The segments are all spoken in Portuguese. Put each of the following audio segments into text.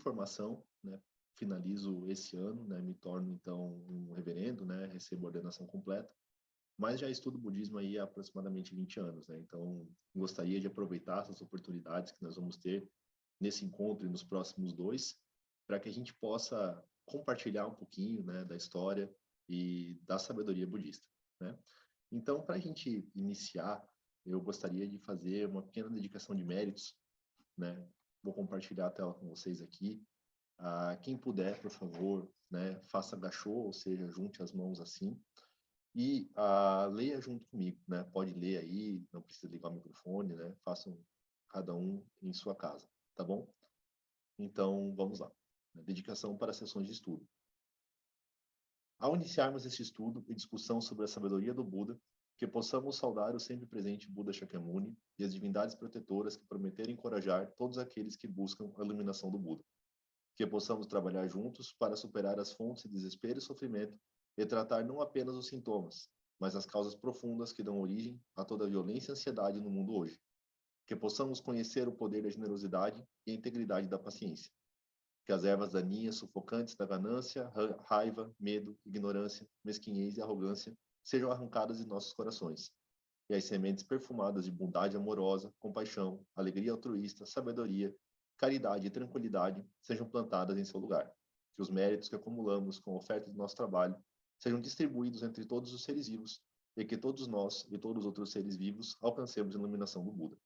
formação, né? Finalizo esse ano, né? Me torno, então, um reverendo, né? Recebo a ordenação completa, mas já estudo budismo aí há aproximadamente 20 anos, né? Então, gostaria de aproveitar essas oportunidades que nós vamos ter nesse encontro e nos próximos dois, para que a gente possa compartilhar um pouquinho, né, da história e da sabedoria budista, né? Então, para a gente iniciar, eu gostaria de fazer uma pequena dedicação de méritos, né? Vou compartilhar a tela com vocês aqui. Quem puder, por favor, né, faça gachô, ou seja, junte as mãos assim, e leia junto comigo, né? Pode ler aí, não precisa ligar o microfone, né? Façam cada um em sua casa, tá bom? Então, vamos lá. Dedicação para sessões de estudo. Ao iniciarmos este estudo e discussão sobre a sabedoria do Buda, que possamos saudar o sempre presente Buda Shakyamuni e as divindades protetoras que prometeram encorajar todos aqueles que buscam a iluminação do Buda. Que possamos trabalhar juntos para superar as fontes de desespero e sofrimento e tratar não apenas os sintomas, mas as causas profundas que dão origem a toda a violência e ansiedade no mundo hoje. Que possamos conhecer o poder da generosidade e a integridade da paciência. Que as ervas daninhas sufocantes da ganância, raiva, medo, ignorância, mesquinhez e arrogância sejam arrancadas de nossos corações. E as sementes perfumadas de bondade amorosa, compaixão, alegria altruísta, sabedoria, caridade e tranquilidade sejam plantadas em seu lugar. Que os méritos que acumulamos com a oferta do nosso trabalho sejam distribuídos entre todos os seres vivos e que todos nós e todos os outros seres vivos alcancemos a iluminação do Buda.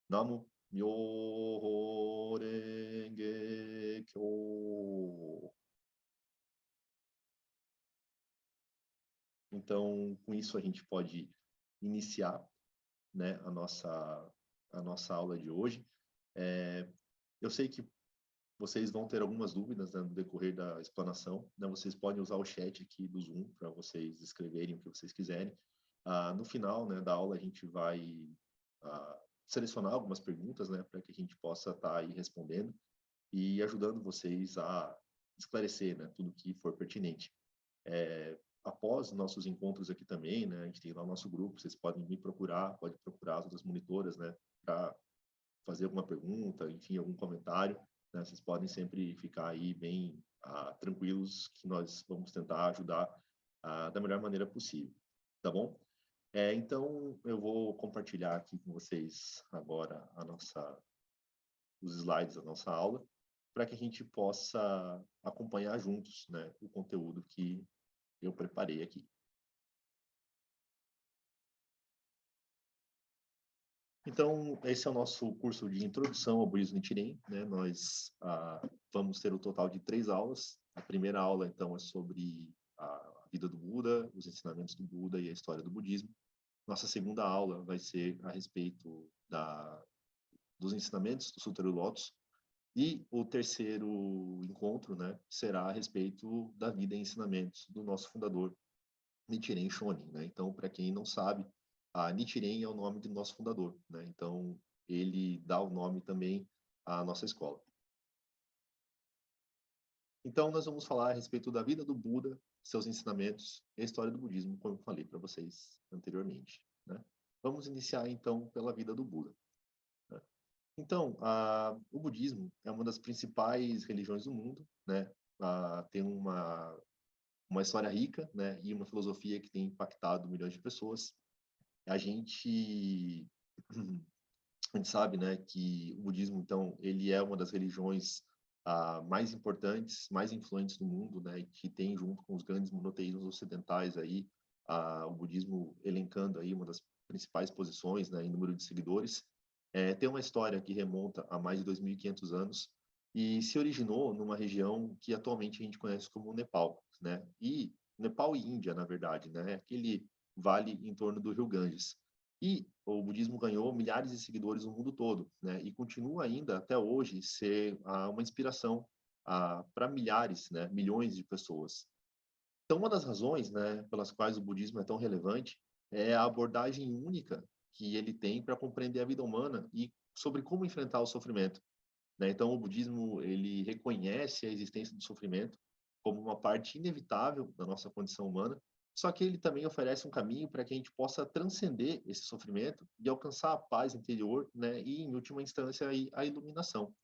Namo Myoho Renge Kyo. Então, com isso a gente pode iniciar, né, a nossa aula de hoje. Eu sei que vocês vão ter algumas dúvidas, né, no decorrer da explanação, né? Vocês podem usar o chat aqui do Zoom para vocês escreverem o que vocês quiserem. No final, né, da aula a gente vai selecionar algumas perguntas, né, para que a gente possa estar aí respondendo e ajudando vocês a esclarecer, né, tudo que for pertinente. Após nossos encontros aqui também, né, a gente tem lá o nosso grupo, vocês podem me procurar, pode procurar as outras monitoras, né, para fazer alguma pergunta, enfim, algum comentário, né, vocês podem sempre ficar aí bem tranquilos que nós vamos tentar ajudar da melhor maneira possível, tá bom? Então, eu vou compartilhar aqui com vocês agora os slides da nossa aula, para que a gente possa acompanhar juntos, né, o conteúdo que eu preparei aqui. Então, esse é o nosso curso de introdução ao budismo Nichiren, né? Nós vamos ter o total de 3 aulas. A primeira aula, então, é sobre a vida do Buda, os ensinamentos do Buda e a história do budismo. Nossa segunda aula vai ser a respeito dos ensinamentos do Sutra do Lótus. E o terceiro encontro, né, será a respeito da vida e ensinamentos do nosso fundador, Nichiren Shonin, né? Então, para quem não sabe, Nichiren é o nome do nosso fundador, né? Então, ele dá o nome também à nossa escola. Então, nós vamos falar a respeito da vida do Buda, seus ensinamentos e a história do budismo, como eu falei para vocês anteriormente, né? Vamos iniciar, então, pela vida do Buda. Né? Então, o budismo é uma das principais religiões do mundo, né? Tem uma história rica, né? E uma filosofia que tem impactado milhões de pessoas. A gente sabe, né, que o budismo, então, ele é uma das religiões mais importantes, mais influentes do mundo, né, e que tem junto com os grandes monoteísmos ocidentais aí, o budismo elencando aí uma das principais posições, né, em número de seguidores. Tem uma história que remonta a mais de 2.500 anos e se originou numa região que atualmente a gente conhece como Nepal, né? E Nepal e Índia, na verdade, né? Aquele vale em torno do Rio Ganges. E o budismo ganhou milhares de seguidores no mundo todo, né? E continua ainda até hoje ser uma inspiração para milhares, né? Milhões de pessoas. Então, uma das razões, né, pelas quais o budismo é tão relevante é a abordagem única que ele tem para compreender a vida humana e sobre como enfrentar o sofrimento, né? Então, o budismo ele reconhece a existência do sofrimento como uma parte inevitável da nossa condição humana, só que ele também oferece um caminho para que a gente possa transcender esse sofrimento e alcançar a paz interior, né? E, em última instância, a iluminação.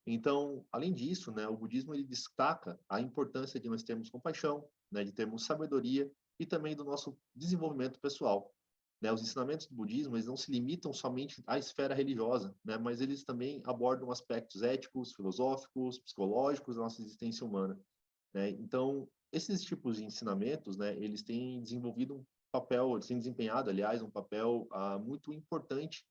Então, além disso, né, o budismo ele destaca a importância de nós termos compaixão, né, de termos sabedoria e também do nosso desenvolvimento pessoal. Né, os ensinamentos do budismo eles não se limitam somente à esfera religiosa, né, mas eles também abordam aspectos éticos, filosóficos, psicológicos da nossa existência humana. Né? Então, esses tipos de ensinamentos, né, eles têm desenvolvido um papel, eles têm desempenhado, aliás, um papel muito importante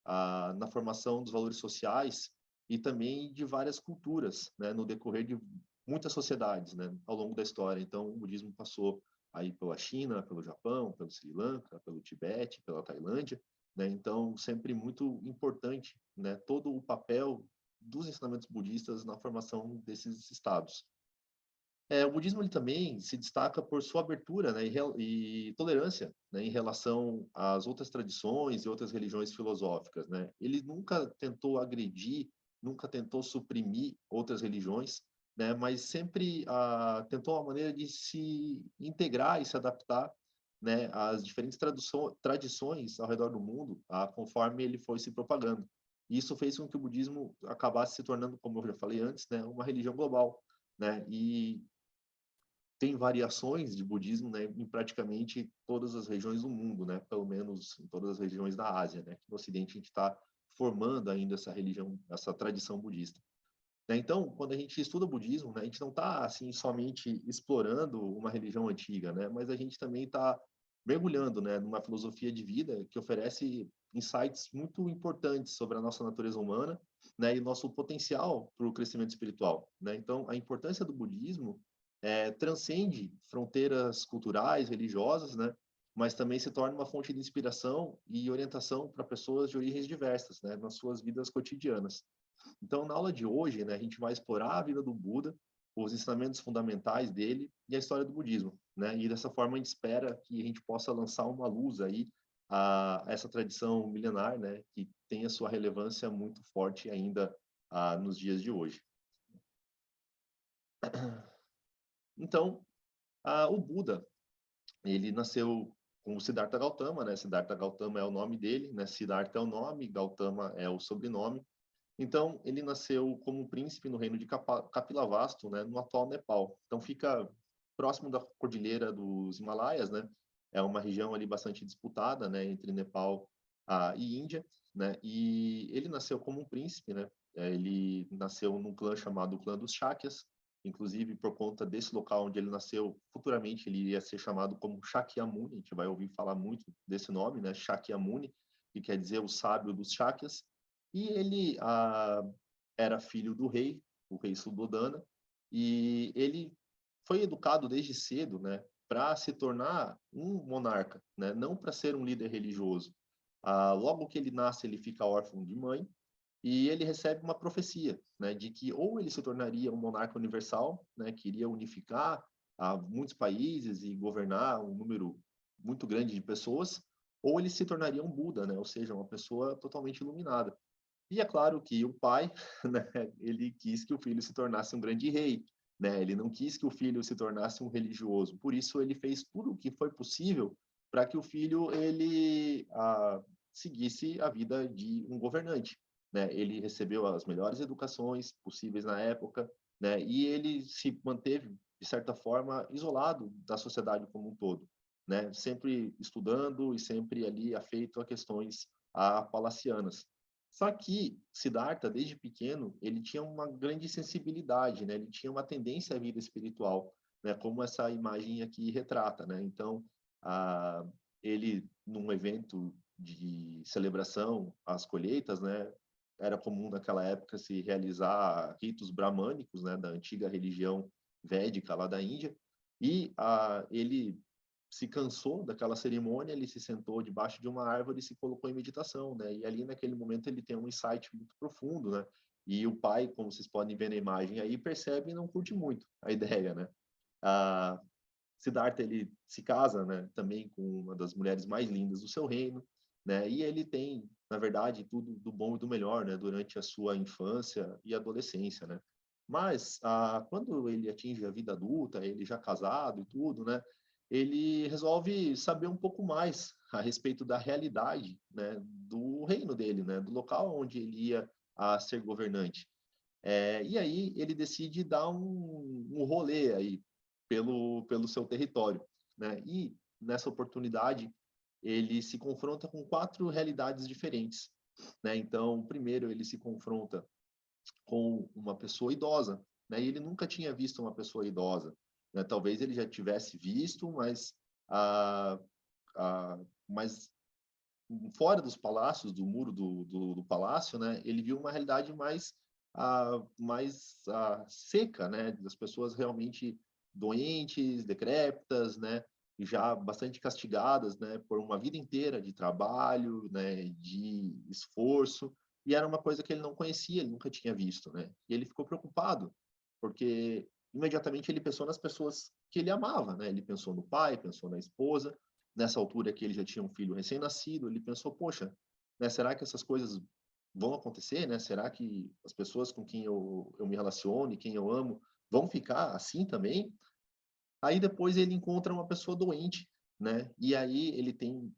na formação dos valores sociais e também de várias culturas, né, no decorrer de muitas sociedades, né, ao longo da história. Então, o budismo passou aí pela China, pelo Japão, pelo Sri Lanka, pelo Tibete, pela Tailândia, né? Então, sempre muito importante, né, todo o papel dos ensinamentos budistas na formação desses estados. O budismo ele também se destaca por sua abertura, né, e tolerância, né, em relação às outras tradições e outras religiões filosóficas, né? Ele nunca tentou agredir, nunca tentou suprimir outras religiões, né, mas sempre tentou uma maneira de se integrar e se adaptar, né, às diferentes tradições ao redor do mundo, conforme ele foi se propagando. E isso fez com que o budismo acabasse se tornando, como eu já falei antes, né, uma religião global, né? E tem variações de budismo, né, em praticamente todas as regiões do mundo, né, pelo menos em todas as regiões da Ásia, né, que no Ocidente a gente está formando ainda essa religião, essa tradição budista. Né? Então, quando a gente estuda budismo, né, a gente não está assim somente explorando uma religião antiga, né, mas a gente também está mergulhando, né, numa filosofia de vida que oferece insights muito importantes sobre a nossa natureza humana, né, e nosso potencial para o crescimento espiritual, né? Então, a importância do budismo transcende fronteiras culturais, religiosas, né? Mas também se torna uma fonte de inspiração e orientação para pessoas de origens diversas, né? Nas suas vidas cotidianas. Então, na aula de hoje, né, a gente vai explorar a vida do Buda, os ensinamentos fundamentais dele e a história do budismo, né? E dessa forma a gente espera que a gente possa lançar uma luz aí a essa tradição milenar, né, que tem a sua relevância muito forte ainda nos dias de hoje. Então, o Buda, ele nasceu com o Siddhartha Gautama, né? Siddhartha Gautama é o nome dele, né? Siddhartha é o nome, Gautama é o sobrenome. Então, ele nasceu como príncipe no reino de Kapilavastu, né, no atual Nepal. Então, fica próximo da cordilheira dos Himalaias, né? É uma região ali bastante disputada, né, entre Nepal e Índia, né? E ele nasceu como um príncipe, né? Ele nasceu num clã chamado Clã dos Shakyas. Inclusive, por conta desse local onde ele nasceu, futuramente ele iria ser chamado como Shakyamuni. A gente vai ouvir falar muito desse nome, né? Shakyamuni, que quer dizer o sábio dos Shakyas. E ele era filho do rei, o rei Suddhodana, e ele foi educado desde cedo, né, para se tornar um monarca, né, não para ser um líder religioso. Logo que ele nasce, ele fica órfão de mãe e ele recebe uma profecia, né, de que ou ele se tornaria um monarca universal, né, que iria unificar muitos países e governar um número muito grande de pessoas, ou ele se tornaria um Buda, né, ou seja, uma pessoa totalmente iluminada. E é claro que o pai, né, ele quis que o filho se tornasse um grande rei, né? Ele não quis que o filho se tornasse um religioso. Por isso ele fez tudo o que foi possível para que o filho ele seguisse a vida de um governante, né? Ele recebeu as melhores educações possíveis na época, né? E ele se manteve de certa forma isolado da sociedade como um todo, né? Sempre estudando e sempre ali afeito a questões palacianas. Só que Siddhartha, desde pequeno, ele tinha uma grande sensibilidade, né? Ele tinha uma tendência à vida espiritual, né? Como essa imagem aqui retrata, né? Então, ele, num evento de celebração às colheitas, né? Era comum naquela época se realizar ritos bramânicos, né? Da antiga religião védica lá da Índia. E ele se cansou daquela cerimônia, ele se sentou debaixo de uma árvore e se colocou em meditação, né? E ali naquele momento ele tem um insight muito profundo, né? E o pai, como vocês podem ver na imagem aí, percebe e não curte muito a ideia, né? A Siddhartha, ele se casa, né? Também com uma das mulheres mais lindas do seu reino, né? E ele tem, na verdade, tudo do bom e do melhor, né? Durante a sua infância e adolescência, né? Mas quando ele atinge a vida adulta, ele já casado e tudo, né? Ele resolve saber um pouco mais a respeito da realidade, né, do reino dele, né, do local onde ele ia ser governante. E aí ele decide dar um rolê aí pelo seu território, né? E nessa oportunidade ele se confronta com 4 realidades diferentes, né? Então, primeiro ele se confronta com uma pessoa idosa, né? E ele nunca tinha visto uma pessoa idosa, né? Talvez ele já tivesse visto, ah, mas fora dos palácios, do muro do palácio, né? Ele viu uma realidade mais seca, né? Das pessoas realmente doentes, decrépitas, né? E já bastante castigadas, né? Por uma vida inteira de trabalho, né? De esforço. E era uma coisa que ele não conhecia, ele nunca tinha visto, né? E ele ficou preocupado, porque imediatamente ele pensou nas pessoas que ele amava, né? Ele pensou no pai, pensou na esposa. Nessa altura que ele já tinha um filho recém-nascido, ele pensou, poxa, né, será que essas coisas vão acontecer, né? Será que as pessoas com quem eu me relaciono e quem eu amo vão ficar assim também? Aí depois ele encontra uma pessoa doente, né? E aí ele tem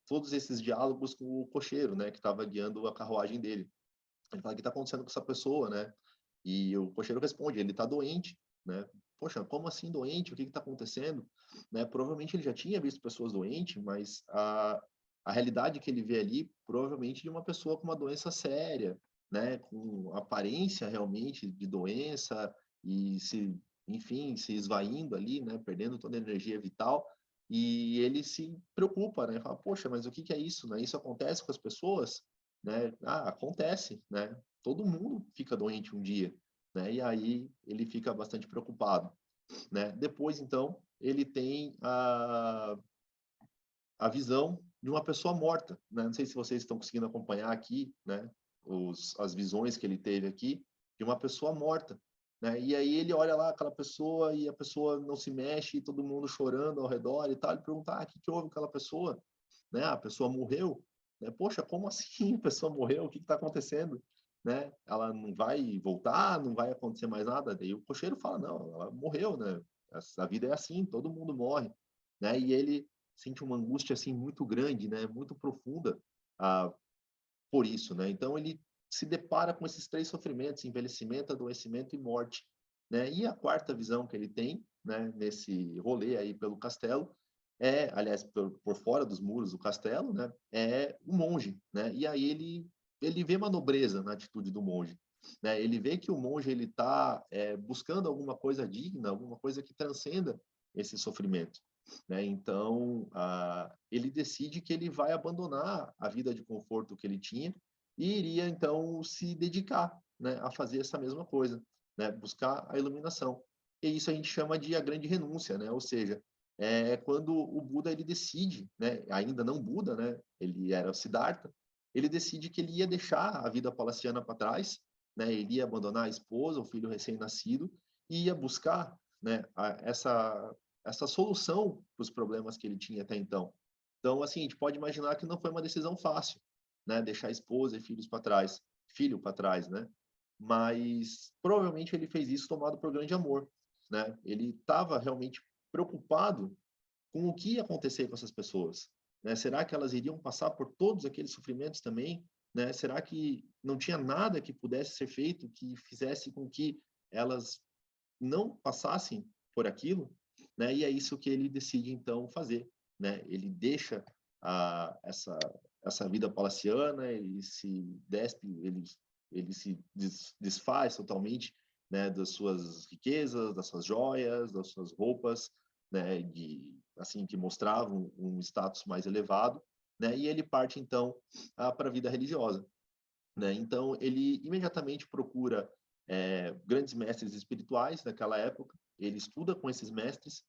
todos esses diálogos com o cocheiro, né? Que estava guiando a carruagem dele. Ele fala, o que está acontecendo com essa pessoa, né? E o cocheiro responde, ele está doente, né? Poxa, como assim doente? O que está acontecendo? Né? Provavelmente ele já tinha visto pessoas doentes, mas a realidade que ele vê ali, provavelmente de uma pessoa com uma doença séria, né? Com aparência realmente de doença e enfim, se esvaindo ali, né? Perdendo toda a energia vital. E ele se preocupa, né? Fala, poxa, mas o que é isso, né? Isso acontece com as pessoas? Né? Acontece, né? Todo mundo fica doente um dia, né? E aí ele fica bastante preocupado, né? Depois, então, ele tem a visão de uma pessoa morta, né? Não sei se vocês estão conseguindo acompanhar aqui, né? As visões que ele teve aqui de uma pessoa morta, né? E aí ele olha lá aquela pessoa e a pessoa não se mexe, e todo mundo chorando ao redor e tal. Ele pergunta, o que houve com aquela pessoa? Né? A pessoa morreu, né? Poxa, como assim a pessoa morreu? O que está acontecendo? Né? Ela não vai voltar, não vai acontecer mais nada. Daí o cocheiro fala, não, ela morreu, né? A vida é assim, todo mundo morre, né? E ele sente uma angústia assim muito grande, né? Muito profunda por isso, né? Então ele se depara com esses 3 sofrimentos: envelhecimento, adoecimento e morte, né? E a quarta visão que ele tem, né? Nesse rolê aí pelo castelo aliás, por fora dos muros do castelo, né? É o monge, né? E aí ele vê uma nobreza na atitude do monge, né? Ele vê que o monge ele está buscando alguma coisa digna, alguma coisa que transcenda esse sofrimento, né? Então ele decide que ele vai abandonar a vida de conforto que ele tinha e iria então se dedicar, né, a fazer essa mesma coisa, né? Buscar a iluminação. E isso a gente chama de a grande renúncia, né? Ou seja, quando o Buda ele decide, né, ainda não Buda, né, ele era Siddhartha, ele decide que ele ia deixar a vida palaciana para trás, né, ele ia abandonar a esposa, o filho recém-nascido e ia buscar, né, essa solução para os problemas que ele tinha até então. Então, assim, a gente pode imaginar que não foi uma decisão fácil, né, deixar a esposa e filhos para trás, filho para trás, né? Mas provavelmente ele fez isso tomado por grande amor, né? Ele estava realmente preocupado com o que ia acontecer com essas pessoas, né? Será que elas iriam passar por todos aqueles sofrimentos também, né? Será que não tinha nada que pudesse ser feito que fizesse com que elas não passassem por aquilo, né? E é isso que ele decide então fazer, né? Ele deixa essa vida palaciana, ele se despe, ele se desfaz totalmente, né? Das suas riquezas, das suas joias, das suas roupas, né? De assim que mostravam um status mais elevado, né? E ele parte então para a vida religiosa, né? Então, ele imediatamente procura grandes mestres espirituais daquela época, ele estuda com esses mestres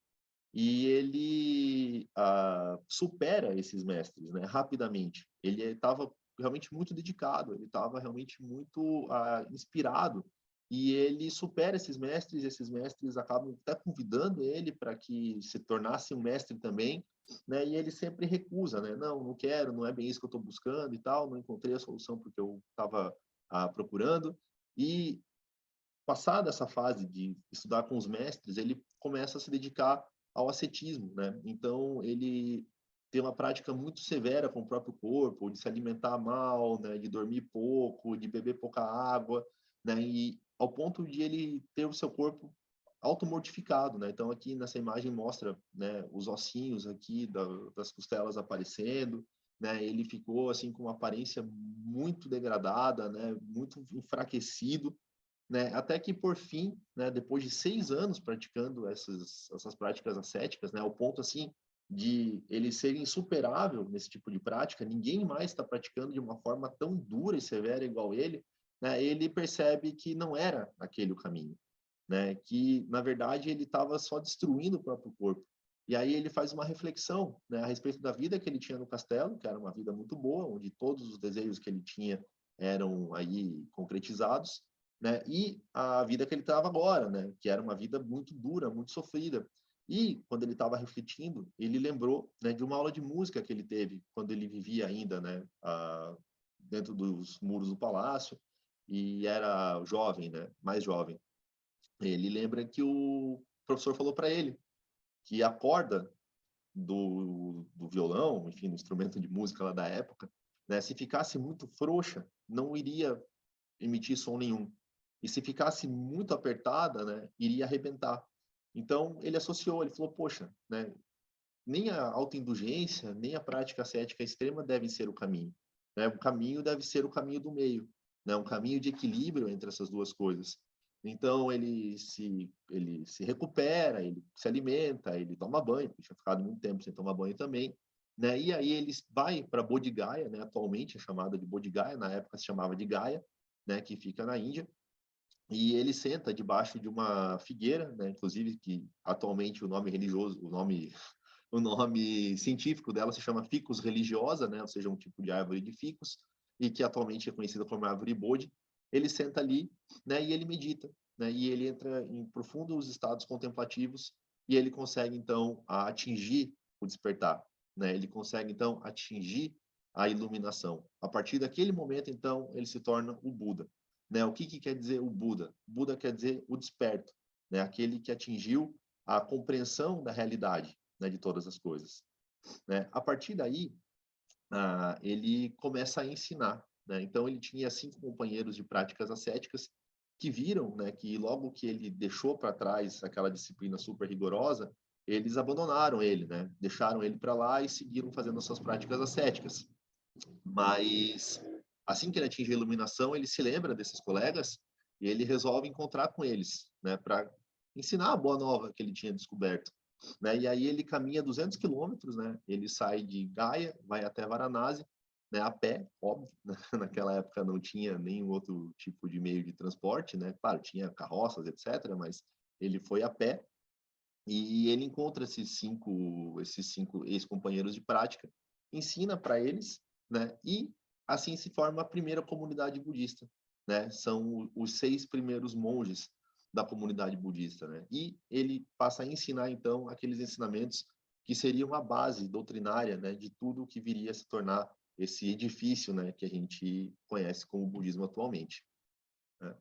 e ele supera esses mestres, né, rapidamente. Ele estava realmente muito dedicado, ele estava realmente muito inspirado e ele supera esses mestres acabam até convidando ele para que se tornasse um mestre também, né? E ele sempre recusa, né? Não, não quero, não é bem isso que eu estou buscando e tal, não encontrei a solução porque eu estava procurando. E passada essa fase de estudar com os mestres, ele começa a se dedicar ao ascetismo, né? Então ele tem uma prática muito severa com o próprio corpo, de se alimentar mal, né? De dormir pouco, de beber pouca água, né? ao ponto de ele ter o seu corpo automortificado, né? Então aqui nessa imagem mostra, né, os ossinhos aqui das costelas aparecendo, né? Ele ficou assim com uma aparência muito degradada, né? Muito enfraquecido, né? Até que por fim, né? Depois de 6 anos praticando essas práticas ascéticas, né? Ao ponto assim de ele ser insuperável nesse tipo de prática, ninguém mais está praticando de uma forma tão dura e severa igual ele, né? Ele percebe que não era aquele o caminho, né? Que na verdade ele estava só destruindo o próprio corpo. E aí ele faz uma reflexão, né, a respeito da vida que ele tinha no castelo, que era uma vida muito boa, onde todos os desejos que ele tinha eram aí concretizados, né? E a vida que ele estava agora, né? Que era uma vida muito dura, muito sofrida. E quando ele estava refletindo, ele lembrou, né, de uma aula de música que ele teve quando ele vivia ainda, né, dentro dos muros do palácio e era jovem, né, mais jovem. Ele lembra que o professor falou para ele que a corda do violão, enfim, do instrumento de música lá da época, né, se ficasse muito frouxa, não iria emitir som nenhum. E se ficasse muito apertada, né, iria arrebentar. Então, ele associou, ele falou, poxa, né, nem a autoindulgência, nem a prática ascética extrema devem ser o caminho. Né? O caminho deve ser o caminho do meio, né? Um caminho de equilíbrio entre essas duas coisas. Então, ele se recupera, ele se alimenta, ele toma banho, porque tinha ficado muito tempo sem tomar banho também. Né? E aí ele vai para Bodh Gaya, né? Atualmente é chamada de Bodh Gaya, na época se chamava de Gaya, né? Que fica na Índia. E ele senta debaixo de uma figueira, né? Inclusive que atualmente o nome religioso, o nome científico dela se chama Ficus religiosa, né? Ou seja, um tipo de árvore de ficus, e que atualmente é conhecida como árvore Bodhi. Ele senta ali, né? E ele medita, né? E ele entra em profundos estados contemplativos e ele consegue então atingir o despertar, né? Ele consegue então atingir a iluminação. A partir daquele momento, então, ele se torna o Buda. Né? O que quer dizer o Buda? Buda quer dizer o desperto, né? Aquele que atingiu a compreensão da realidade, né? De todas as coisas. Né? A partir daí, ele começa a ensinar. Né? Então, ele tinha 5 companheiros de práticas ascéticas que viram, né, que logo que ele deixou para trás aquela disciplina super rigorosa, eles abandonaram ele, né? Deixaram ele para lá e seguiram fazendo as suas práticas ascéticas. Mas assim que ele atinge a iluminação, ele se lembra desses colegas e ele resolve encontrar com eles, né, para ensinar a boa nova que ele tinha descoberto. Né? E aí ele caminha 200 quilômetros, né? Ele sai de Gaia, vai até Varanasi, né? A pé, óbvio. Né? Naquela época não tinha nenhum outro tipo de meio de transporte, né? Claro, tinha carroças, etc., mas ele foi a pé e ele encontra esses cinco ex-companheiros de prática, ensina para eles, né? E assim se forma a primeira comunidade budista, né? São os 6 primeiros monges da comunidade budista, né? E ele passa a ensinar então aqueles ensinamentos que seriam a base doutrinária, né, de tudo que viria a se tornar esse edifício, né, que a gente conhece como budismo atualmente. Né?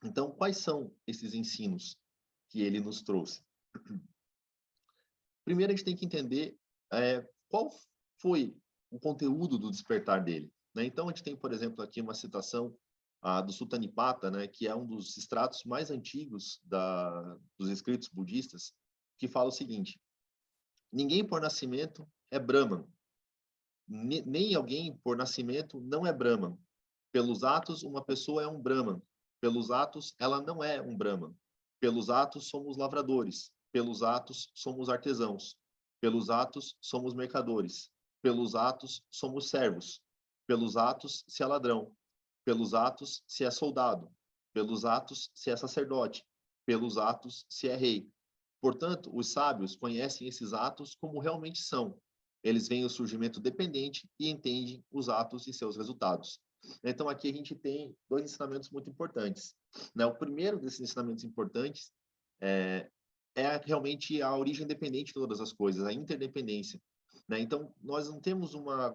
Então, quais são esses ensinos que ele nos trouxe? Primeiro, a gente tem que entender qual foi o conteúdo do despertar dele. Né? Então, a gente tem, por exemplo, aqui uma citação do Suttanipata, né, que é um dos extratos mais antigos dos escritos budistas, que fala o seguinte: ninguém por nascimento é Brahman, nem alguém por nascimento não é Brahman. Pelos atos, uma pessoa é um Brahman. Pelos atos, ela não é um Brahman. Pelos atos, somos lavradores. Pelos atos, somos artesãos. Pelos atos, somos mercadores. Pelos atos, somos servos. Pelos atos, se é ladrão. Pelos atos, se é soldado. Pelos atos, se é sacerdote. Pelos atos, se é rei. Portanto, os sábios conhecem esses atos como realmente são. Eles veem o surgimento dependente e entendem os atos e seus resultados. Então, aqui a gente tem 2 ensinamentos muito importantes. Né? O primeiro desses ensinamentos importantes é realmente a origem independente de todas as coisas, a interdependência. Né? Então, nós não temos uma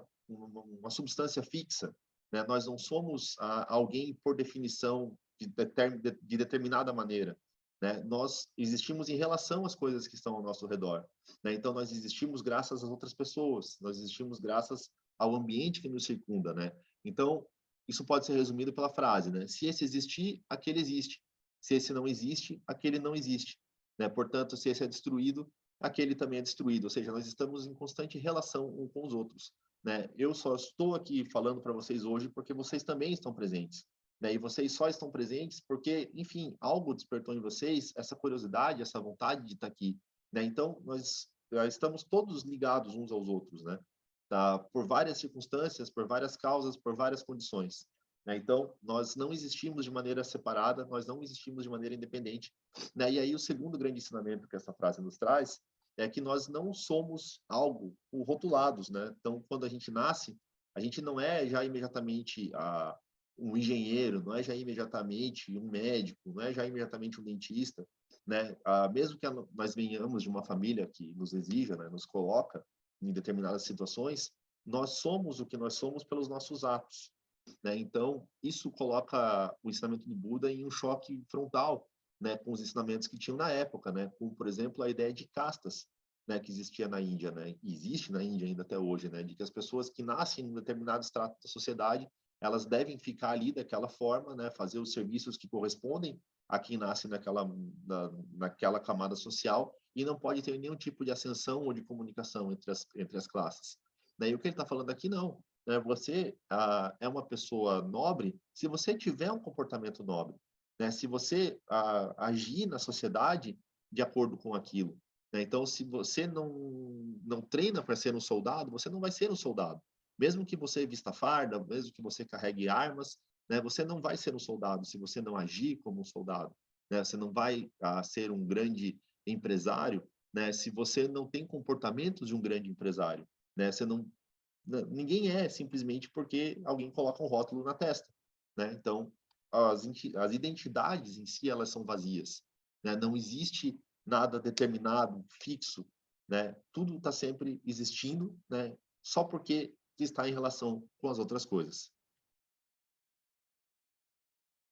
substância fixa, né? Nós não somos alguém por definição de determinada maneira. Né? Nós existimos em relação às coisas que estão ao nosso redor. Né? Então, nós existimos graças às outras pessoas, nós existimos graças ao ambiente que nos circunda. Né? Então, isso pode ser resumido pela frase, né? Se esse existir, aquele existe. Se esse não existe, aquele não existe, né? Portanto, se esse é destruído, aquele também é destruído. Ou seja, nós estamos em constante relação uns com os outros, né? Eu só estou aqui falando para vocês hoje porque vocês também estão presentes, né? E vocês só estão presentes porque, enfim, algo despertou em vocês essa curiosidade, essa vontade de estar aqui, né? Então, nós já estamos todos ligados uns aos outros, né? Tá? Por várias circunstâncias, por várias causas, por várias condições, né? Então, nós não existimos de maneira separada, nós não existimos de maneira independente, né? E aí o segundo grande ensinamento que essa frase nos traz é que nós não somos algo rotulados, né? Então, quando a gente nasce, a gente não é já imediatamente um engenheiro, não é já imediatamente um médico, não é já imediatamente um dentista, né? Mesmo que nós venhamos de uma família que nos exija, né, nos coloca em determinadas situações, nós somos o que nós somos pelos nossos atos, né? Então, isso coloca o ensinamento do Buda em um choque frontal, né, com os ensinamentos que tinham na época, né? Como, por exemplo, a ideia de castas, né, que existia na Índia, né? E existe na Índia ainda até hoje, né? De que as pessoas que nascem em um determinado estrato da sociedade, elas devem ficar ali daquela forma, né? Fazer os serviços que correspondem a quem nasce naquela camada social e não pode ter nenhum tipo de ascensão ou de comunicação entre as classes. Né? E o que ele está falando aqui, não. Né? Você é uma pessoa nobre se você tiver um comportamento nobre, né? Se você agir na sociedade de acordo com aquilo. Né? Então, se você não treina para ser um soldado, você não vai ser um soldado. Mesmo que você vista farda, mesmo que você carregue armas, né? Você não vai ser um soldado se você não agir como um soldado. Né? Você não vai ser um grande empresário, né? Se você não tem comportamentos de um grande empresário. Né? Você não ninguém é simplesmente porque alguém coloca um rótulo na testa, né? Então, as identidades em si, elas são vazias, né? Não existe nada determinado, fixo, né? Tudo está sempre existindo, né? Só porque está em relação com as outras coisas.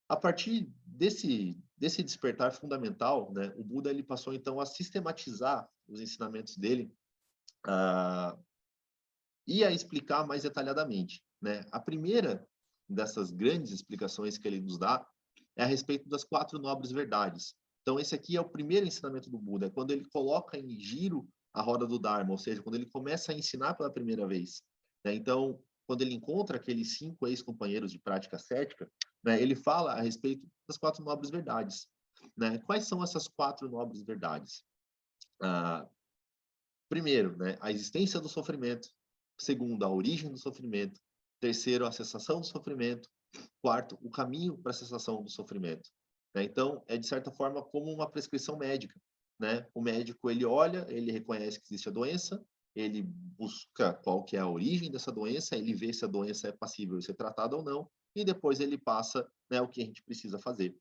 A partir desse despertar fundamental, né? O Buda ele passou então a sistematizar os ensinamentos dele, uh, e a explicar mais detalhadamente, né? A primeira dessas grandes explicações que ele nos dá é a respeito das 4 nobres verdades. Então, esse aqui é o primeiro ensinamento do Buda, é quando ele coloca em giro a roda do Dharma, ou seja, quando ele começa a ensinar pela primeira vez. Né? Então, quando ele encontra aqueles 5 ex-companheiros de prática cética, né, ele fala a respeito das 4 nobres verdades. Né? Quais são essas 4 nobres verdades? Primeiro, né, a existência do sofrimento. Segundo, a origem do sofrimento. Terceiro, a cessação do sofrimento. Quarto, o caminho para a cessação do sofrimento. Né? Então, é de certa forma como uma prescrição médica. Né? O médico, ele olha, ele reconhece que existe a doença, ele busca qual que é a origem dessa doença, ele vê se a doença é passível de ser tratada ou não, e depois ele passa, né, o que a gente precisa fazer.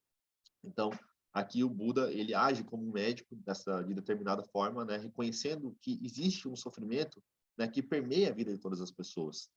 Então, aqui o Buda ele age como um médico de determinada forma, né, reconhecendo que existe um sofrimento, né, que permeia a vida de todas as pessoas.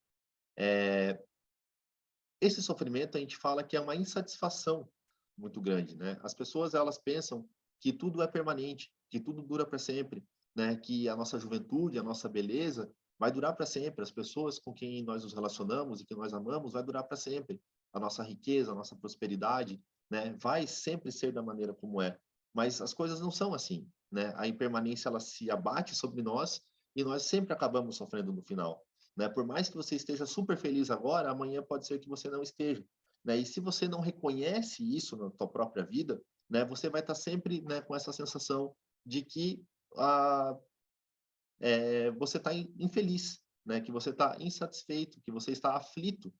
Esse sofrimento a gente fala que é uma insatisfação muito grande, né? As pessoas elas pensam que tudo é permanente, que tudo dura para sempre, né? Que a nossa juventude, a nossa beleza vai durar para sempre. As pessoas com quem nós nos relacionamos e que nós amamos vai durar para sempre. A nossa riqueza, a nossa prosperidade, né? Vai sempre ser da maneira como é. Mas as coisas não são assim, né? A impermanência ela se abate sobre nós e nós sempre acabamos sofrendo no final. Né? Por mais que você esteja super feliz agora, amanhã pode ser que você não esteja. Né? E se você não reconhece isso na tua própria vida, né, você vai estar sempre, né, com essa sensação de que você está infeliz, né, que você está insatisfeito, que você está aflito.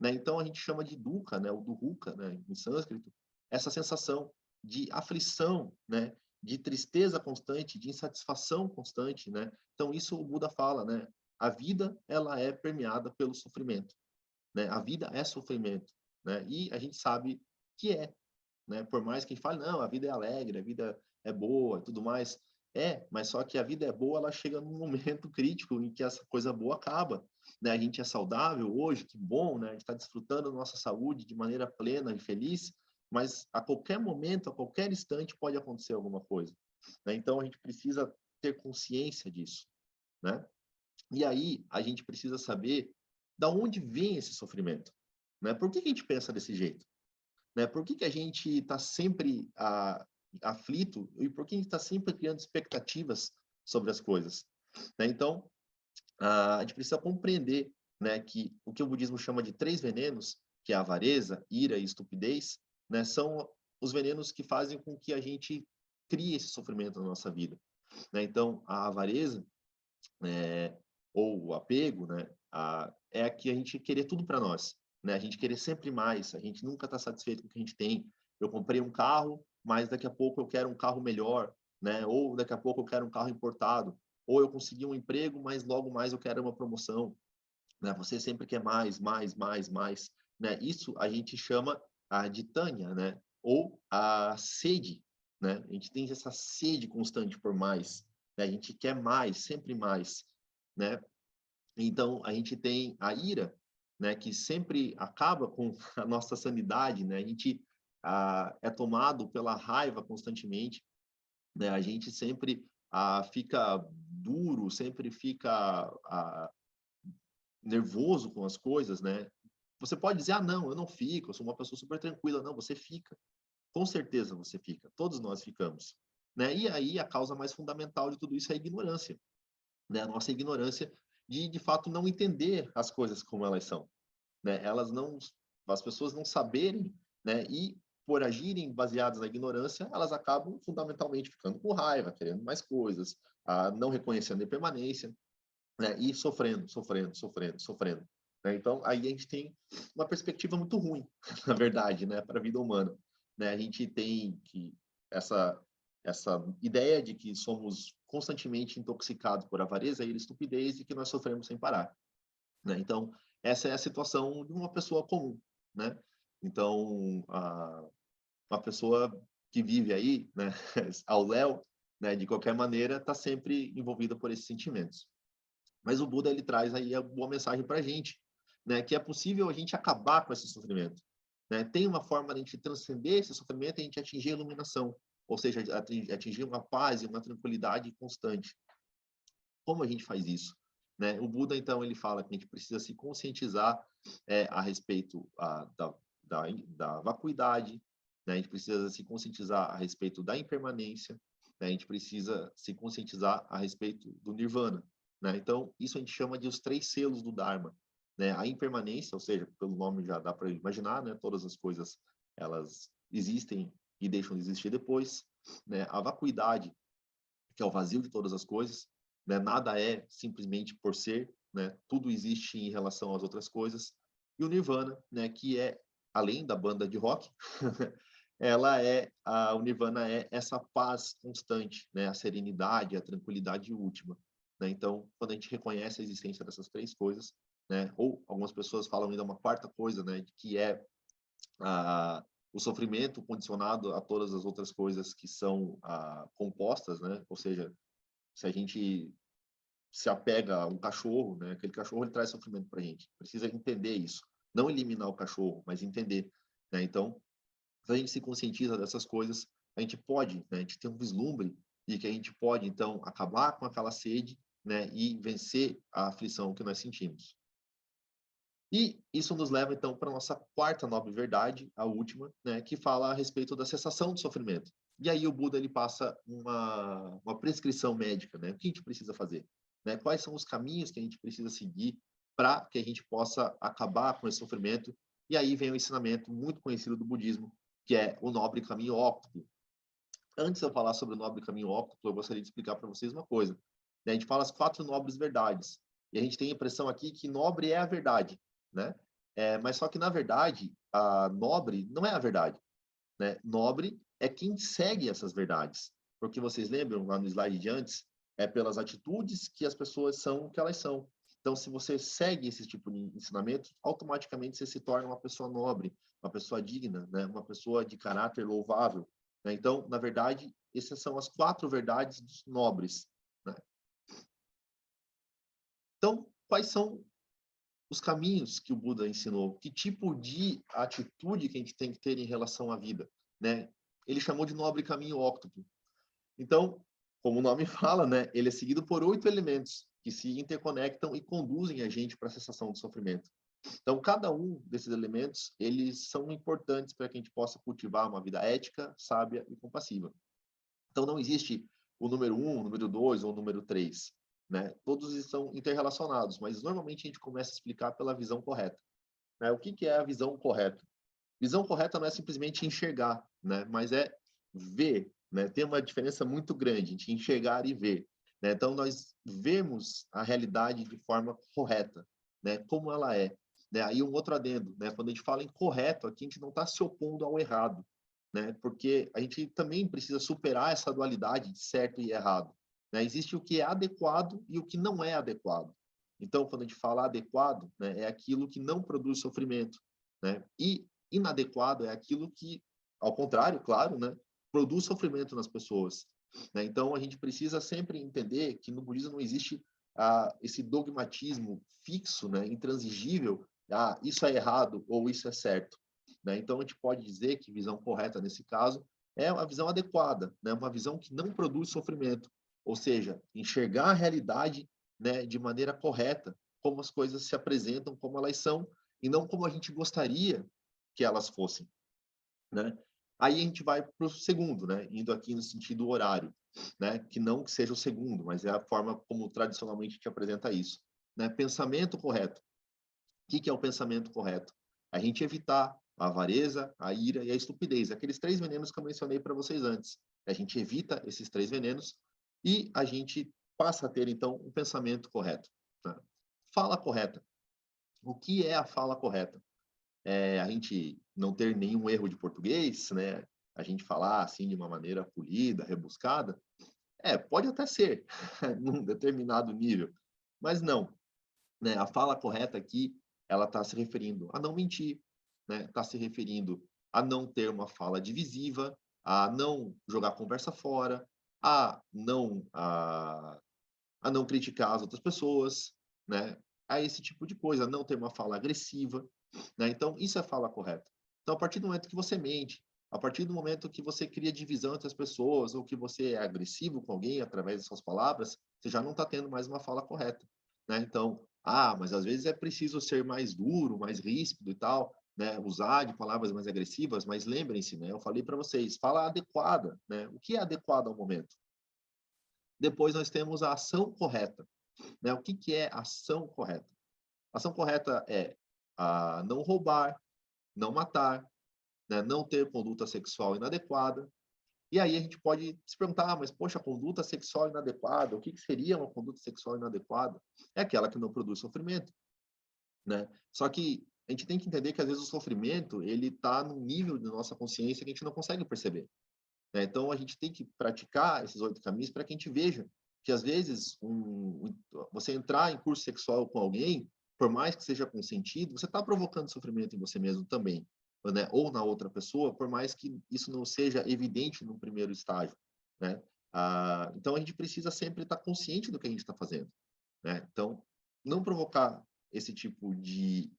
Né? Então a gente chama de dukkha, né, o dukkha, né, em sânscrito, essa sensação de aflição, né, de tristeza constante, de insatisfação constante, né? Então isso o Buda fala, né? A vida ela é permeada pelo sofrimento, né? A vida é sofrimento, né? E a gente sabe que é, né? Por mais que a gente fale, não, a vida é alegre, a vida é boa, e tudo mais, mas só que a vida é boa, ela chega num momento crítico em que essa coisa boa acaba, né? A gente é saudável hoje, que bom, né? A gente está desfrutando da nossa saúde de maneira plena e feliz, mas a qualquer momento, a qualquer instante pode acontecer alguma coisa, né? Então a gente precisa ter consciência disso, né? E aí a gente precisa saber da onde vem esse sofrimento, né? Por que a gente pensa desse jeito? né? Por que que a gente está sempre aflito e por que a gente está sempre criando expectativas sobre as coisas, né? Então, a gente precisa compreender, né, que o que o budismo chama de 3 venenos, que é a avareza, ira e estupidez, né, são os venenos que fazem com que a gente crie esse sofrimento na nossa vida, né? Então, a avareza, ou o apego, né, é que a gente querer tudo para nós, né? A gente querer sempre mais, a gente nunca está satisfeito com o que a gente tem. Eu comprei um carro, mas daqui a pouco eu quero um carro melhor, né? Ou daqui a pouco eu quero um carro importado, ou eu consegui um emprego, mas logo mais eu quero uma promoção, né? Você sempre quer mais, mais, mais, mais, né? Isso a gente chama de tânia, né? Ou a sede, né? A gente tem essa sede constante por mais, né? A gente quer mais, sempre mais, né? Então, a gente tem a ira, né, que sempre acaba com a nossa sanidade, né? A gente é tomado pela raiva constantemente, né? A gente sempre fica duro, sempre fica nervoso com as coisas, né? Você pode dizer, não, eu não fico, eu sou uma pessoa super tranquila. Não, você fica. Com certeza você fica. Todos nós ficamos, né? E aí a causa mais fundamental de tudo isso é a ignorância, né? A nossa ignorância de fato não entender as coisas como elas são, né? As pessoas não saberem, né? E por agirem baseadas na ignorância, elas acabam fundamentalmente ficando com raiva, querendo mais coisas, não reconhecendo a impermanência, né? E sofrendo, sofrendo, sofrendo, sofrendo, né? Então aí a gente tem uma perspectiva muito ruim, na verdade, né? Para a vida humana, né? A gente tem que essa ideia de que somos constantemente intoxicados por avareza e estupidez e que nós sofremos sem parar, né? Então, essa é a situação de uma pessoa comum, né? Então, uma pessoa que vive aí, né, ao léu, né, de qualquer maneira, está sempre envolvida por esses sentimentos. Mas o Buda, ele traz aí a boa mensagem para a gente, né, que é possível a gente acabar com esse sofrimento, né? Tem uma forma de a gente transcender esse sofrimento e a gente atingir a iluminação, ou seja, atingir uma paz e uma tranquilidade constante. Como a gente faz isso, né? O Buda, então, ele fala que a gente precisa se conscientizar a respeito da vacuidade, né? A gente precisa se conscientizar a respeito da impermanência, né? A gente precisa se conscientizar a respeito do nirvana, né? Então, isso a gente chama de os 3 selos do Dharma, né? A impermanência, ou seja, pelo nome já dá para imaginar, né? Todas as coisas, elas existem e deixam de existir depois, né? A vacuidade, que é o vazio de todas as coisas, né? Nada é simplesmente por ser, né? Tudo existe em relação às outras coisas. E o Nirvana, né? Que é, além da banda de rock, o Nirvana é essa paz constante, né? A serenidade, a tranquilidade última, né? Então, quando a gente reconhece a existência dessas 3 coisas, né? Ou algumas pessoas falam ainda uma quarta coisa, né? Que é o sofrimento condicionado a todas as outras coisas que são compostas, né? Ou seja, se a gente se apega a um cachorro, né? Aquele cachorro ele traz sofrimento para a gente. Precisa entender isso, não eliminar o cachorro, mas entender, né? Então, se a gente se conscientiza dessas coisas, a gente pode, né? A gente tem um vislumbre de que a gente pode então acabar com aquela sede, né? E vencer a aflição que nós sentimos. E isso nos leva, então, para a nossa quarta nobre verdade, a última, né, que fala a respeito da cessação do sofrimento. E aí o Buda ele passa uma prescrição médica, né? O que a gente precisa fazer? Né? Quais são os caminhos que a gente precisa seguir para que a gente possa acabar com esse sofrimento? E aí vem o ensinamento muito conhecido do budismo, que é o nobre caminho óptimo. Antes de eu falar sobre o nobre caminho óptimo, eu gostaria de explicar para vocês uma coisa. A gente fala as 4 nobres verdades. E a gente tem a impressão aqui que nobre é a verdade, né? Mas só que, na verdade, a nobre não é a verdade, né? Nobre é quem segue essas verdades. Porque vocês lembram, lá no slide de antes, é pelas atitudes que as pessoas são o que elas são. Então, se você segue esse tipo de ensinamento, automaticamente você se torna uma pessoa nobre, uma pessoa digna, né? Uma pessoa de caráter louvável, né? Então, na verdade, essas são as 4 verdades dos nobres, né? Então, quais são os caminhos que o Buda ensinou? Que tipo de atitude que a gente tem que ter em relação à vida, né? Ele chamou de nobre caminho óctuplo. Então, como o nome fala, né, ele é seguido por 8 elementos que se interconectam e conduzem a gente para a cessação do sofrimento. Então, cada um desses elementos, eles são importantes para que a gente possa cultivar uma vida ética, sábia e compassiva. Então, não existe o número 1, o número 2 ou o número 3, né? Todos estão interrelacionados, mas normalmente a gente começa a explicar pela visão correta, né? O que que é a visão correta? Visão correta não é simplesmente enxergar, né? Mas é ver, né? Tem uma diferença muito grande entre enxergar e ver, né? Então, nós vemos a realidade de forma correta, né? Como ela é, né? Aí um outro adendo, né? Quando a gente fala em correto, aqui a gente não está se opondo ao errado, né? Porque a gente também precisa superar essa dualidade de certo e errado, né? Existe o que é adequado e o que não é adequado. Então, quando a gente fala adequado, né, é aquilo que não produz sofrimento, né? E inadequado é aquilo que, ao contrário, claro, né, produz sofrimento nas pessoas, né? Então, a gente precisa sempre entender que no budismo não existe esse dogmatismo fixo, né, intransigível, isso é errado ou isso é certo, né? Então, a gente pode dizer que visão correta, nesse caso, é uma visão adequada, né? Uma visão que não produz sofrimento, ou seja, enxergar a realidade, né, de maneira correta, como as coisas se apresentam, como elas são, e não como a gente gostaria que elas fossem, né? Aí a gente vai para o segundo, né? Indo aqui no sentido horário, né? Que não que seja o segundo, mas é a forma como tradicionalmente te apresenta isso, né? Pensamento correto. O que que é o pensamento correto? A gente evitar a avareza, a ira e a estupidez, aqueles três venenos que eu mencionei para vocês antes. A gente evita esses três venenos e a gente passa a ter, então, um pensamento correto, né? Fala correta. O que é a fala correta? É a gente não ter nenhum erro de português, né? A gente falar assim de uma maneira polida, rebuscada. Pode até ser, num determinado nível, mas não, né? A fala correta aqui, ela está se referindo a não mentir, né? Está se referindo a não ter uma fala divisiva, a não jogar conversa fora, a não criticar as outras pessoas, né? A esse tipo de coisa, não ter uma fala agressiva, né? Então, isso é fala correta. Então, a partir do momento que você mente, a partir do momento que você cria divisão entre as pessoas, ou que você é agressivo com alguém através de suas palavras, você já não está tendo mais uma fala correta, né? Então, mas às vezes é preciso ser mais duro, mais ríspido e tal, né? Usar de palavras mais agressivas, mas lembrem-se, né? Eu falei para vocês, fala adequada, né? O que é adequado ao momento? Depois nós temos a ação correta, né? O que que é ação correta? Ação correta é não roubar, não matar, né? Não ter conduta sexual inadequada. E aí a gente pode se perguntar, mas poxa, conduta sexual inadequada, o que que seria uma conduta sexual inadequada? É aquela que não produz sofrimento, né? Só que a gente tem que entender que às vezes o sofrimento ele está num nível de nossa consciência que a gente não consegue perceber, né? Então, a gente tem que praticar esses 8 caminhos para que a gente veja que, às vezes, você entrar em curso sexual com alguém, por mais que seja consentido, você está provocando sofrimento em você mesmo também, né? Ou na outra pessoa, por mais que isso não seja evidente no primeiro estágio, né? Então, a gente precisa sempre estar consciente do que a gente está fazendo, né? Então, não provocar esse tipo de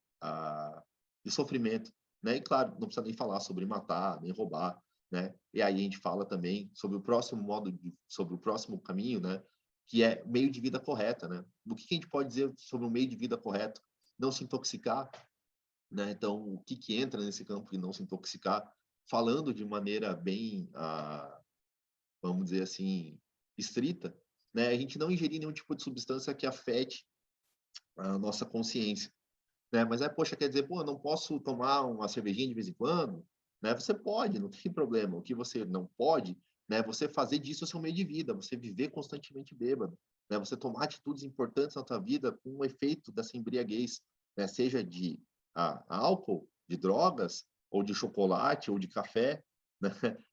sofrimento, né? E, claro, não precisa nem falar sobre matar, nem roubar, né? E aí a gente fala também sobre o próximo sobre o próximo caminho, né? Que é meio de vida correta, né? O que a gente pode dizer sobre o meio de vida correto? Não se intoxicar, né? Então, o que que entra nesse campo de não se intoxicar? Falando de maneira bem, vamos dizer assim, estrita, né? A gente não ingerir nenhum tipo de substância que afete a nossa consciência, né? Mas poxa, quer dizer, pô, eu não posso tomar uma cervejinha de vez em quando, né? Você pode, não tem problema. O que você não pode, né? Você fazer disso o seu meio de vida, você viver constantemente bêbado, né? Você tomar atitudes importantes na tua vida com o efeito dessa embriaguez, né? Seja de álcool, de drogas, ou de chocolate, ou de café, né?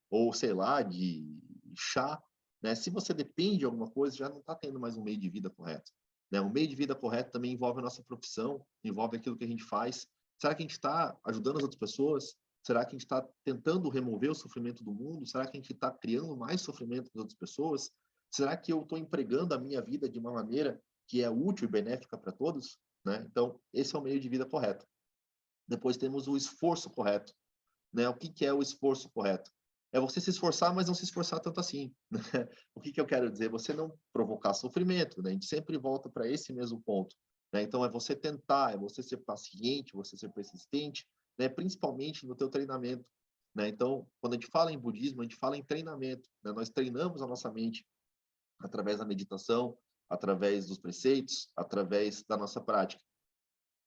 Ou sei lá, de chá, né? Se você depende de alguma coisa, já não está tendo mais um meio de vida correto, né? O meio de vida correto também envolve a nossa profissão, envolve aquilo que a gente faz. Será que a gente está ajudando as outras pessoas? Será que a gente está tentando remover o sofrimento do mundo? Será que a gente está criando mais sofrimento das outras pessoas? Será que eu estou empregando a minha vida de uma maneira que é útil e benéfica para todos, né? Então, esse é o meio de vida correto. Depois temos o esforço correto, né? O que que é o esforço correto? É você se esforçar, mas não se esforçar tanto assim, né? O que que eu quero dizer? Você não provocar sofrimento, né? A gente sempre volta para esse mesmo ponto, né? Então, é você tentar, é você ser paciente, você ser persistente, né? Principalmente no teu treinamento, né? Então, quando a gente fala em budismo, a gente fala em treinamento, né? Nós treinamos a nossa mente através da meditação, através dos preceitos, através da nossa prática,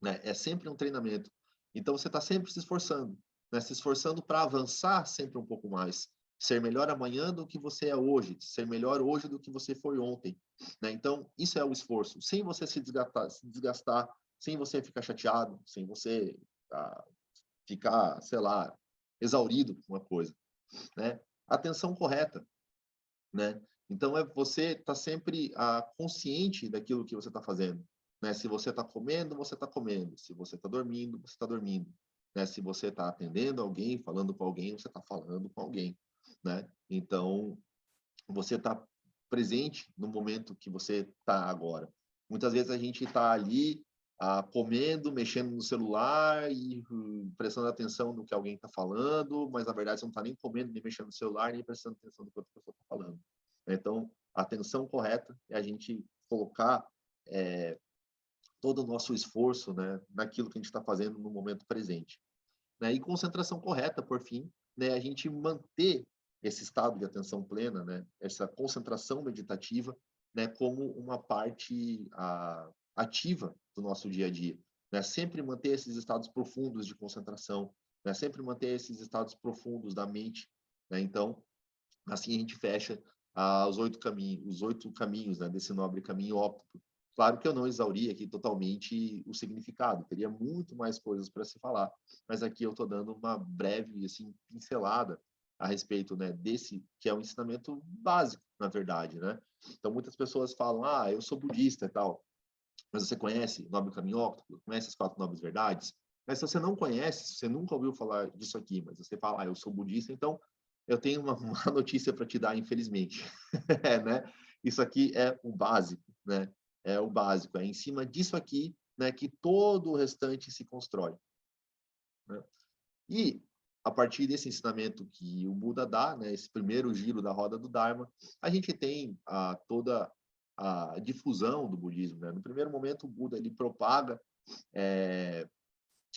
né? É sempre um treinamento. Então, você está sempre se esforçando, né? Se esforçando para avançar sempre um pouco mais, ser melhor amanhã do que você é hoje, ser melhor hoje do que você foi ontem, né? Então, isso é o esforço. Sem você se desgastar, sem você ficar chateado, sem você ficar, sei lá, exaurido com uma coisa, né? Atenção correta, né? Então, é você estar sempre consciente daquilo que você está fazendo, né? Se você está comendo, você está comendo. Se você está dormindo, você está dormindo, né? Se você está atendendo alguém, falando com alguém, você está falando com alguém, né? Então, você está presente no momento que você está agora. Muitas vezes a gente está ali comendo, mexendo no celular e prestando atenção no que alguém está falando, mas na verdade você não está nem comendo, nem mexendo no celular, nem prestando atenção no que a outra pessoa está falando. Então, a atenção correta é a gente colocar todo o nosso esforço, né, naquilo que a gente está fazendo no momento presente, né? E concentração correta, por fim, né, a gente manter esse estado de atenção plena, né, essa concentração meditativa, né, como uma parte ativa do nosso dia a dia, né? Sempre manter esses estados profundos de concentração, né? Sempre manter esses estados profundos da mente, né? Então, assim a gente fecha os 8 caminhos, né, desse nobre caminho óptimo. Claro que eu não exauri aqui totalmente o significado, teria muito mais coisas para se falar, mas aqui eu estou dando uma breve assim, pincelada a respeito, né, desse que é um ensinamento básico, na verdade, né? Então, muitas pessoas falam, eu sou budista e tal, mas você conhece o Nobre Caminho Óptimo? Conhece as 4 nobres verdades? Mas se você não conhece, se você nunca ouviu falar disso aqui, mas você fala, eu sou budista, então eu tenho uma má notícia para te dar, infelizmente. Né? Isso aqui é o básico, né? É o básico, é em cima disso aqui, né, que todo o restante se constrói, né? E a partir desse ensinamento que o Buda dá, né, esse primeiro giro da roda do Dharma, a gente tem toda a difusão do budismo, né? No primeiro momento, o Buda ele propaga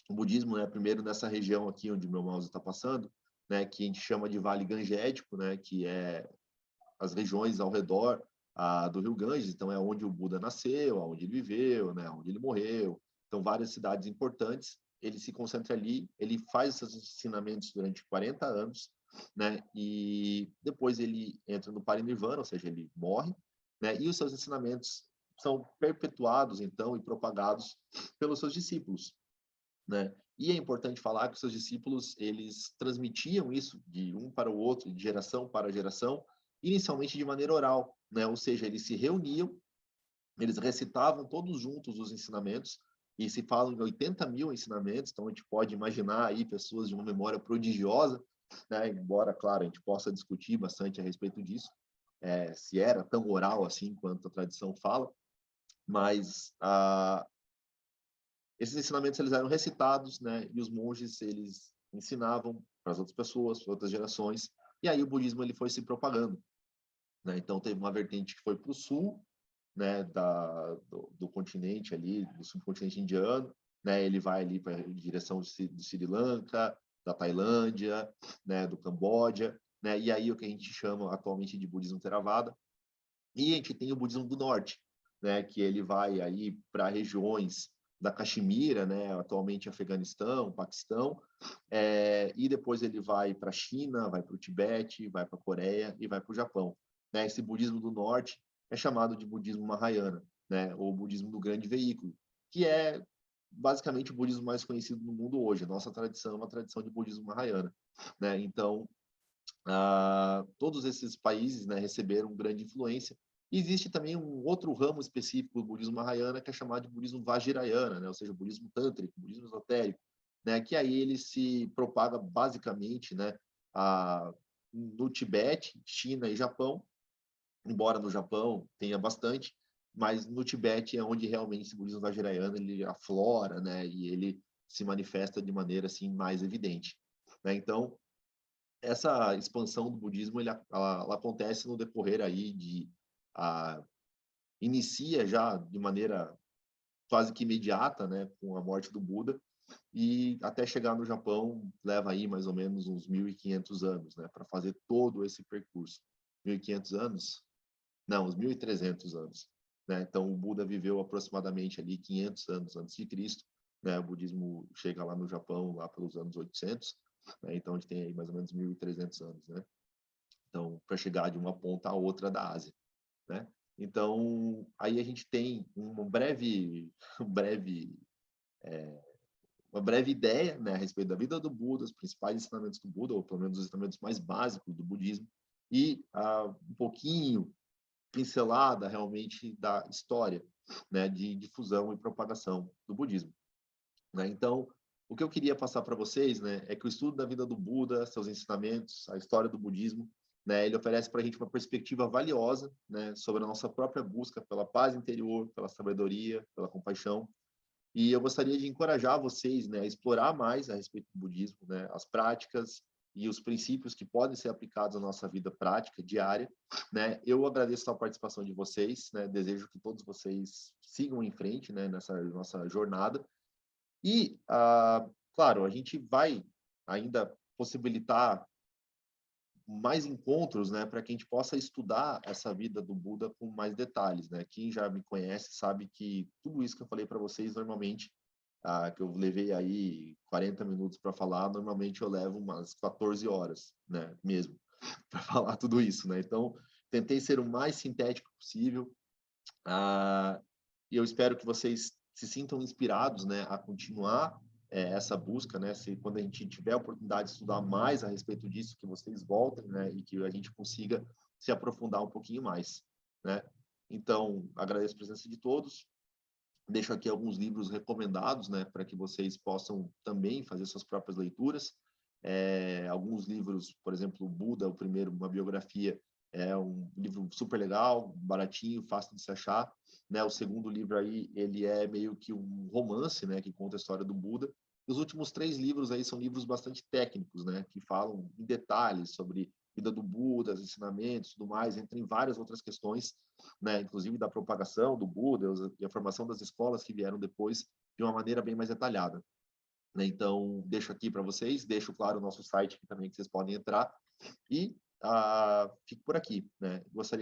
o budismo, né, primeiro nessa região aqui onde meu mouse está passando, né, que a gente chama de Vale Gangético, né, que é as regiões ao redor do Rio Ganges, então é onde o Buda nasceu, onde ele viveu, né, onde ele morreu. Então, várias cidades importantes. Ele se concentra ali, ele faz esses ensinamentos durante 40 anos, né, e depois ele entra no Parinirvana, ou seja, ele morre, né, e os seus ensinamentos são perpetuados, então, e propagados pelos seus discípulos, né? E é importante falar que os seus discípulos, eles transmitiam isso de um para o outro, de geração para geração, inicialmente de maneira oral, né? Ou seja, eles se reuniam, eles recitavam todos juntos os ensinamentos, e se falam em 80 mil ensinamentos, então a gente pode imaginar aí pessoas de uma memória prodigiosa, né? Embora, claro, a gente possa discutir bastante a respeito disso, se era tão oral assim quanto a tradição fala, mas esses ensinamentos eles eram recitados, né? E os monges eles ensinavam para as outras pessoas, para outras gerações. E aí o budismo ele foi se propagando, né? Então teve uma vertente que foi para o sul, né? Do continente ali, do subcontinente indiano, né? Ele vai ali para a direção do Sri Lanka, da Tailândia, né? Do Camboja, né? E aí o que a gente chama atualmente de budismo Theravada. E a gente tem o budismo do norte, né, que ele vai aí para regiões da Caxemira, né, atualmente Afeganistão, Paquistão, e depois ele vai para a China, vai para o Tibete, vai para a Coreia e vai para o Japão, né? Esse budismo do norte é chamado de budismo Mahayana, né, ou budismo do grande veículo, que é basicamente o budismo mais conhecido no mundo hoje. A nossa tradição é uma tradição de budismo Mahayana, né? Então, todos esses países, né, receberam grande influência. E existe também um outro ramo específico do budismo Mahayana que é chamado de budismo Vajrayana, né, ou seja, budismo tântrico, budismo esotérico, né, que aí ele se propaga basicamente, né, no Tibete, China e Japão, embora no Japão tenha bastante, mas no Tibete é onde realmente esse budismo Vajrayana ele aflora, né, e ele se manifesta de maneira assim mais evidente, né? Então, essa expansão do budismo ela acontece no decorrer aí inicia já de maneira quase que imediata, né, com a morte do Buda, e até chegar no Japão leva aí mais ou menos uns 1.500 anos, né, para fazer todo esse percurso. 1.500 anos? Não, uns 1.300 anos, né? Então o Buda viveu aproximadamente ali 500 anos antes de Cristo, né? O budismo chega lá no Japão lá pelos anos 800, né? Então a gente tem aí mais ou menos 1.300 anos, né? Então, para chegar de uma ponta à outra da Ásia, né? Então, aí a gente tem um breve uma breve ideia, né, a respeito da vida do Buda, os principais ensinamentos do Buda, ou pelo menos os ensinamentos mais básicos do budismo, e um pouquinho pincelada realmente da história, né, de difusão e propagação do budismo, né? Então, o que eu queria passar para vocês, né, é que o estudo da vida do Buda, seus ensinamentos, a história do budismo, né, ele oferece para a gente uma perspectiva valiosa, né, sobre a nossa própria busca pela paz interior, pela sabedoria, pela compaixão. E eu gostaria de encorajar vocês, né, a explorar mais a respeito do budismo, né, as práticas e os princípios que podem ser aplicados à nossa vida prática diária, né? Eu agradeço a participação de vocês, né? Desejo que todos vocês sigam em frente, né, nessa nossa jornada. E, claro, a gente vai ainda possibilitar mais encontros, né, para que a gente possa estudar essa vida do Buda com mais detalhes, né? Quem já me conhece sabe que tudo isso que eu falei para vocês, normalmente, que eu levei aí 40 minutos para falar, normalmente eu levo umas 14 horas, né, mesmo, para falar tudo isso, né? Então, tentei ser o mais sintético possível, e eu espero que vocês se sintam inspirados, né, a continuar essa busca, né, se quando a gente tiver a oportunidade de estudar mais a respeito disso, que vocês voltem, né, e que a gente consiga se aprofundar um pouquinho mais, né? Então, agradeço a presença de todos. Deixo aqui alguns livros recomendados, né, para que vocês possam também fazer suas próprias leituras. Alguns livros, por exemplo, o Buda, o primeiro, uma biografia, é um livro super legal, baratinho, fácil de se achar, né? O segundo livro aí, ele é meio que um romance, né, que conta a história do Buda. E os últimos 3 livros aí são livros bastante técnicos, né, que falam em detalhes sobre a vida do Buda, os ensinamentos, tudo mais, entre várias outras questões, né, inclusive da propagação do Buda e a formação das escolas que vieram depois de uma maneira bem mais detalhada, né? Então, deixo aqui para vocês, deixo, claro, o nosso site aqui também que vocês podem entrar e fico por aqui, né? Gostaria